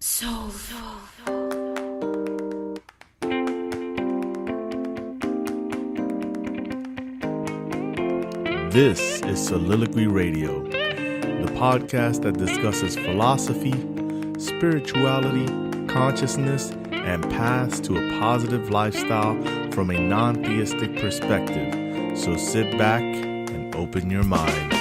This is Soliloquy Radio, the podcast that discusses philosophy, spirituality, consciousness, and paths to a positive lifestyle from a non-theistic perspective. So sit back and open your mind.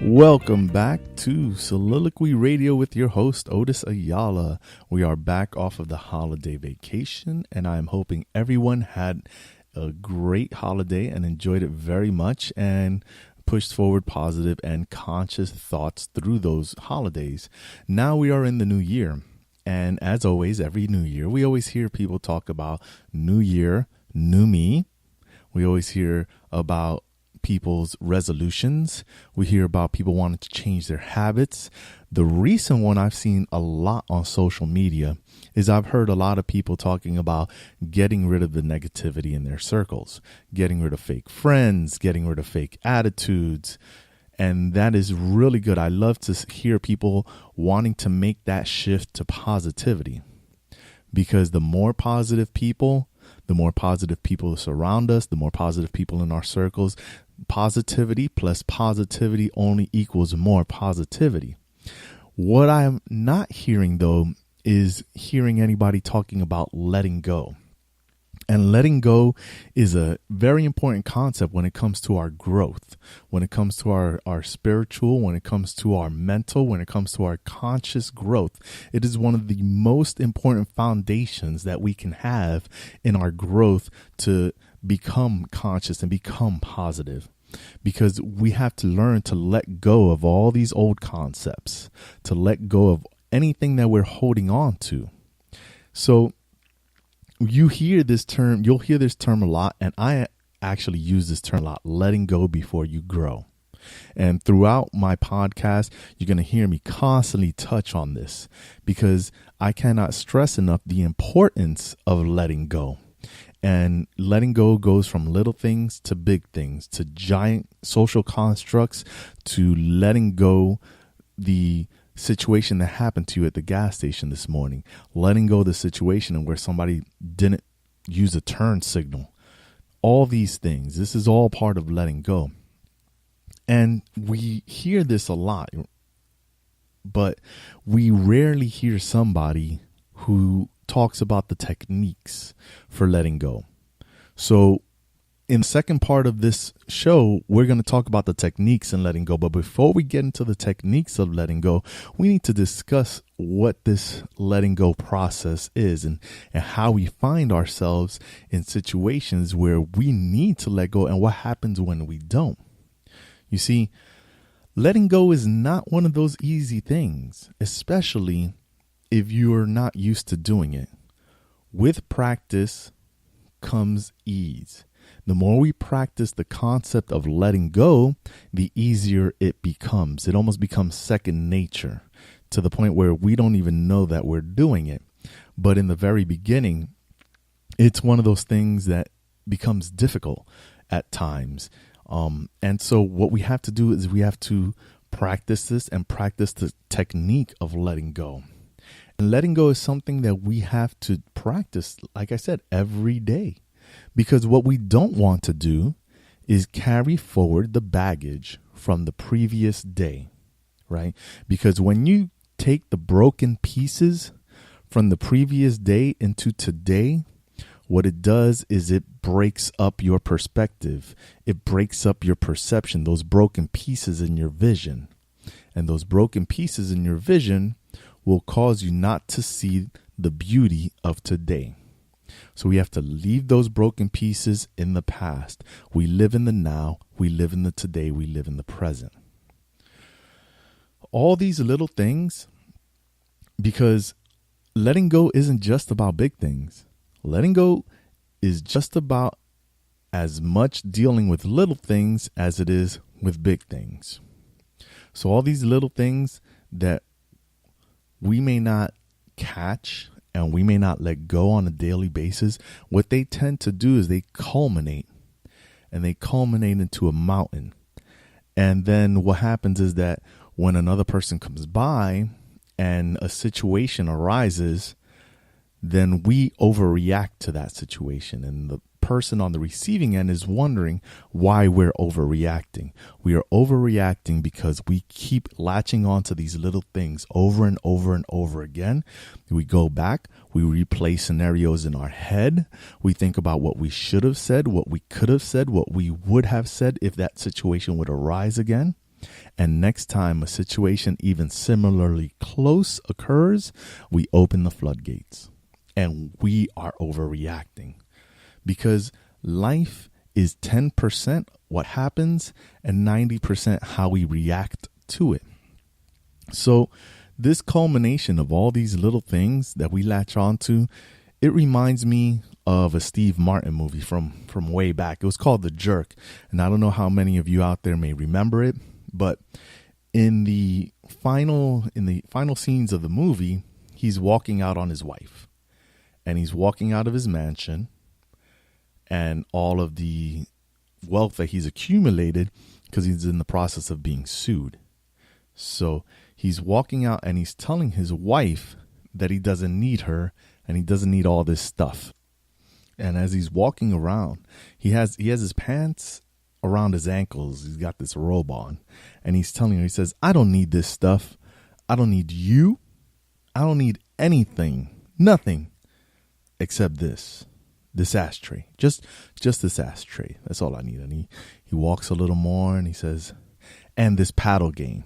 Welcome back to Soliloquy Radio with your host, Otis Ayala. We are back off of the holiday vacation, and I'm hoping everyone had a great holiday and enjoyed it very much and pushed forward positive and conscious thoughts through those holidays. Now we are in the new year, and as always, every new year, we always hear people talk about new year, new me. We always hear about people's resolutions. We hear about people wanting to change their habits. The recent one I've seen a lot on social media is I've heard a lot of people talking about getting rid of the negativity in their circles, getting rid of fake friends, getting rid of fake attitudes. And that is really good. I love to hear people wanting to make that shift to positivity, because the more positive people surround us, the more positive people in our circles. Positivity plus positivity only equals more positivity. What I'm not hearing, though, is hearing anybody talking about letting go. And letting go is a very important concept when it comes to our growth, when it comes to our spiritual, when it comes to our mental, when it comes to our conscious growth. It is one of the most important foundations that we can have in our growth to become conscious and become positive, because we have to learn to let go of all these old concepts, to let go of anything that we're holding on to. So you'll hear this term a lot, and I actually use this term a lot: letting go before you grow. And throughout my podcast, you're going to hear me constantly touch on this, because I cannot stress enough the importance of letting go. And letting go goes from little things to big things, to giant social constructs, to letting go the situation that happened to you at the gas station this morning, letting go of the situation where somebody didn't use a turn signal. All these things, this is all part of letting go. And we hear this a lot, but we rarely hear somebody who talks about the techniques for letting go. So in the second part of this show, we're going to talk about the techniques in letting go. But before we get into the techniques of letting go, we need to discuss what this letting go process is, and how we find ourselves in situations where we need to let go and what happens when we don't. You see, letting go is not one of those easy things, especially if you're not used to doing it. With practice comes ease. The more we practice the concept of letting go, the easier it becomes. It almost becomes second nature, to the point where we don't even know that we're doing it. But in the very beginning, it's one of those things that becomes difficult at times. And so what we have to do is we have to practice this and practice the technique of letting go. And letting go is something that we have to practice, like I said, every day. Because what we don't want to do is carry forward the baggage from the previous day, right? Because when you take the broken pieces from the previous day into today, what it does is it breaks up your perspective. It breaks up your perception, those broken pieces in your vision. And those broken pieces in your vision will cause you not to see the beauty of today. So we have to leave those broken pieces in the past. We live in the now, we live in the today, we live in the present. All these little things, because letting go isn't just about big things. Letting go is just about as much dealing with little things as it is with big things. So all these little things that we may not catch and we may not let go on a daily basis, what they tend to do is they culminate and they culminate into a mountain. And then what happens is that when another person comes by and a situation arises, then we overreact to that situation. And the person on the receiving end is wondering why we're overreacting. We are overreacting because we keep latching onto these little things over and over and over again. We go back, we replay scenarios in our head. We think about what we should have said, what we could have said, what we would have said if that situation would arise again. And next time a situation even similarly close occurs, we open the floodgates and we are overreacting. Because life is 10% what happens and 90% how we react to it. So this culmination of all these little things that we latch onto, it reminds me of a Steve Martin movie from way back. It was called The Jerk. And I don't know how many of you out there may remember it, but in the final scenes of the movie, he's walking out on his wife. And he's walking out of his mansion. And all of the wealth that he's accumulated because he's in the process of being sued. So he's walking out and he's telling his wife that he doesn't need her and he doesn't need all this stuff. And as he's walking around, he has his pants around his ankles. He's got this robe on and he's telling her, he says, I don't need this stuff. I don't need you. I don't need anything, nothing except this ashtray, just this ashtray. That's all I need. And he walks a little more and he says, and this paddle game,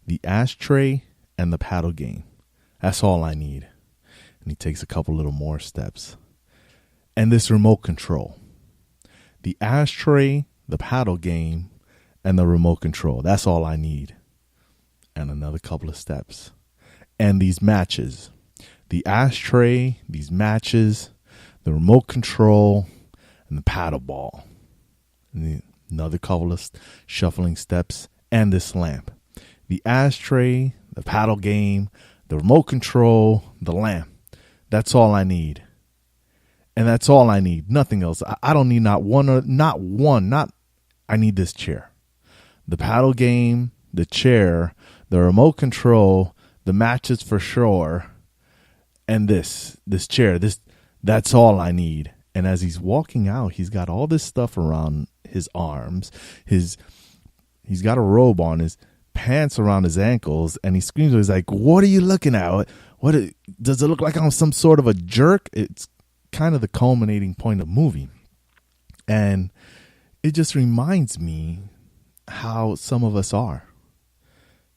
the ashtray and the paddle game. That's all I need. And he takes a couple little more steps. And this remote control, the ashtray, the paddle game, and the remote control. That's all I need. And another couple of steps. And these matches, the ashtray, these matches, the remote control, and the paddle ball. And another couple of shuffling steps, and this lamp. The ashtray, the paddle game, the remote control, the lamp. That's all I need. And that's all I need. Nothing else. I don't need not one. I need this chair. The paddle game, the chair, the remote control, the matches for sure, and this chair, that's all I need. And as he's walking out, he's got all this stuff around his arms. He's got a robe on, his pants around his ankles, and he screams. He's like, "What are you looking at? Does it look like I'm some sort of a jerk?" It's kind of the culminating point of the movie. And it just reminds me how some of us are.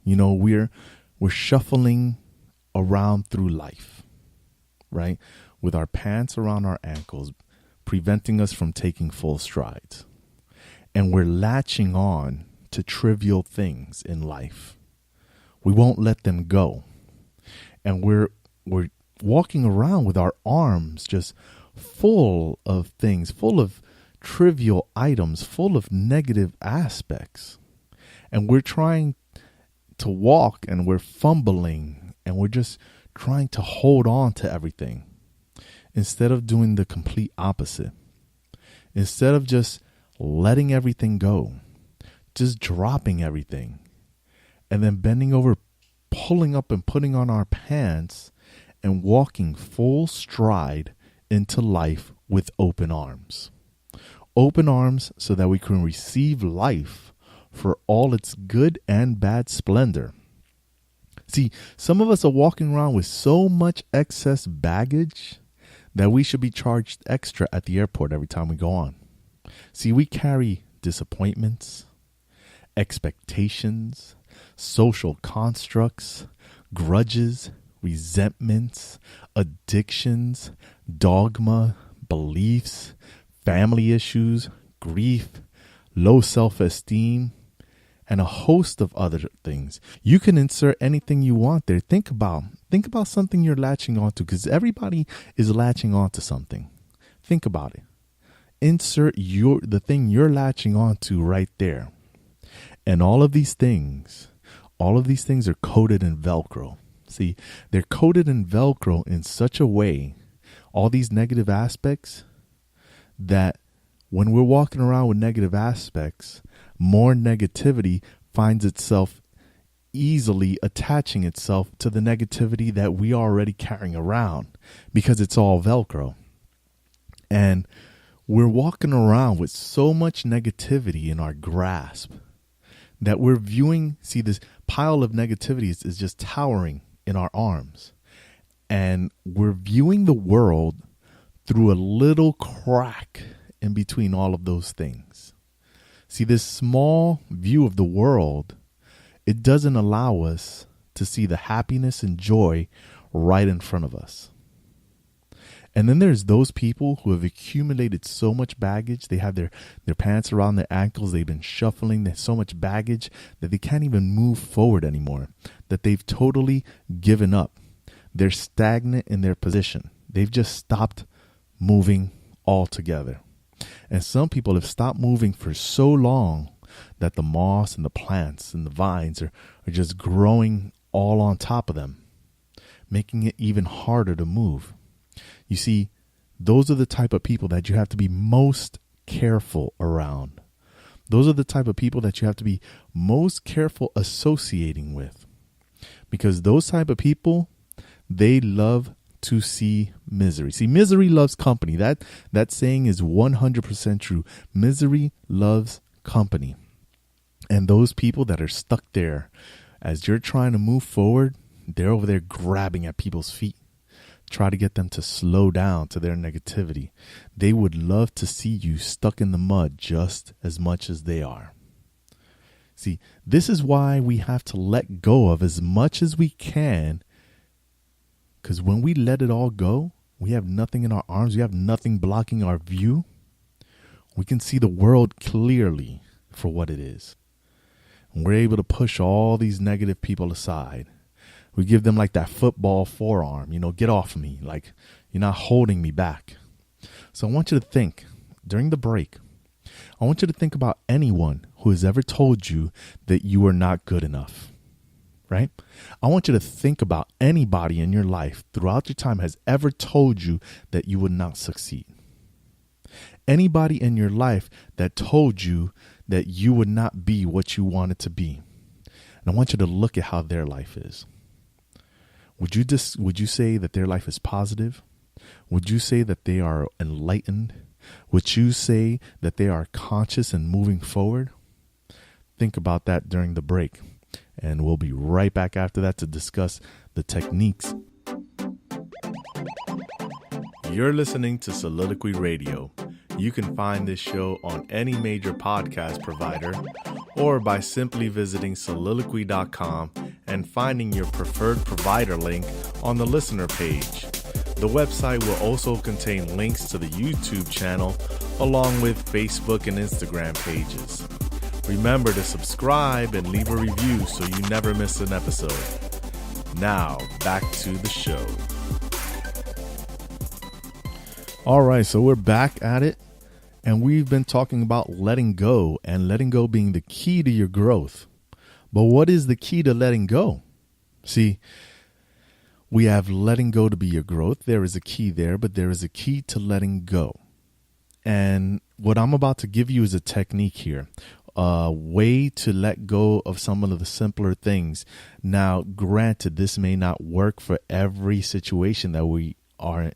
You know, we're shuffling around through life, right? With our pants around our ankles, preventing us from taking full strides. And we're latching on to trivial things in life. We won't let them go. And we're walking around with our arms just full of things, full of trivial items, full of negative aspects. And we're trying to walk and we're fumbling and we're just trying to hold on to everything. Instead of doing the complete opposite, instead of just letting everything go, just dropping everything, and then bending over, pulling up and putting on our pants and walking full stride into life with open arms. Open arms so that we can receive life for all its good and bad splendor. See, some of us are walking around with so much excess baggage that we should be charged extra at the airport every time we go on. See, we carry disappointments, expectations, social constructs, grudges, resentments, addictions, dogma, beliefs, family issues, grief, low self-esteem, and a host of other things. You can insert anything you want there. Think about something you're latching onto, because everybody is latching onto something. Think about it. Insert the thing you're latching onto right there. And all of these things are coated in Velcro. See, they're coated in Velcro in such a way, all these negative aspects, that When we're walking around with negative aspects, more negativity finds itself easily attaching itself to the negativity that we are already carrying around because it's all Velcro. And we're walking around with so much negativity in our grasp that we're viewing, see, this pile of negativity is just towering in our arms. And we're viewing the world through a little crack in between all of those things. See, this small view of the world, it doesn't allow us to see the happiness and joy right in front of us. And then there's those people who have accumulated so much baggage. They have their pants around their ankles. They've been shuffling. There's so much baggage that they can't even move forward anymore, that they've totally given up. They're stagnant in their position. They've just stopped moving altogether. And some people have stopped moving for so long that the moss and the plants and the vines are just growing all on top of them, making it even harder to move. You see, those are the type of people that you have to be most careful around. Those are the type of people that you have to be most careful associating with. Because those type of people, they love to see misery. See, misery loves company. That saying is 100% true. Misery loves company. And those people that are stuck there, as you're trying to move forward, they're over there grabbing at people's feet. Try to get them to slow down to their negativity. They would love to see you stuck in the mud just as much as they are. See, this is why we have to let go of as much as we can. Because when we let it all go, we have nothing in our arms. We have nothing blocking our view. We can see the world clearly for what it is. And we're able to push all these negative people aside. We give them like that football forearm, get off of me. Like, you're not holding me back. So I want you to think during the break. I want you to think about anyone who has ever told you that you are not good enough, right? I want you to think about anybody in your life throughout your time has ever told you that you would not succeed. Anybody in your life that told you that you would not be what you wanted to be. And I want you to look at how their life is. Would you say that their life is positive? Would you say that they are enlightened? Would you say that they are conscious and moving forward? Think about that during the break. And we'll be right back after that to discuss the techniques. You're listening to Soliloquy Radio. You can find this show on any major podcast provider or by simply visiting soliloquy.com and finding your preferred provider link on the listener page. The website will also contain links to the YouTube channel along with Facebook and Instagram pages. Remember to subscribe and leave a review so you never miss an episode. Now, back to the show. All right, so we're back at it. And we've been talking about letting go and letting go being the key to your growth. But what is the key to letting go? See, we have letting go to be your growth. There is a key there, but there is a key to letting go. And what I'm about to give you is a technique here, a way to let go of some of the simpler things. Now, granted, this may not work for every situation that we are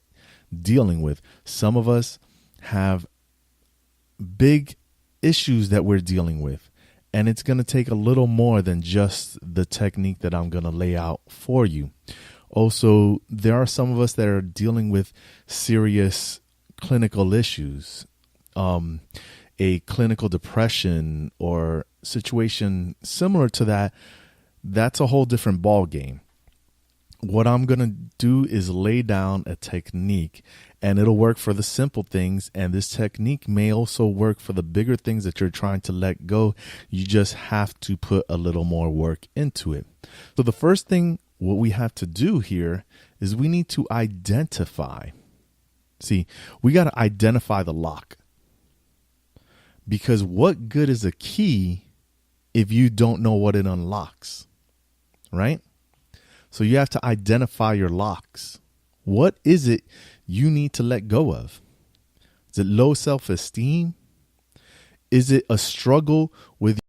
dealing with. Some of us have big issues that we're dealing with. And it's going to take a little more than just the technique that I'm going to lay out for you. Also, there are some of us that are dealing with serious clinical issues, a clinical depression or situation similar to that. That's a whole different ball game. What I'm going to do is lay down a technique, and it'll work for the simple things. And this technique may also work for the bigger things that you're trying to let go. You just have to put a little more work into it. So the first thing, what we have to do here is we need to identify. See, we got to identify the lock. Because what good is a key if you don't know what it unlocks, right? So you have to identify your locks. What is it you need to let go of? Is it low self-esteem? Is it a struggle with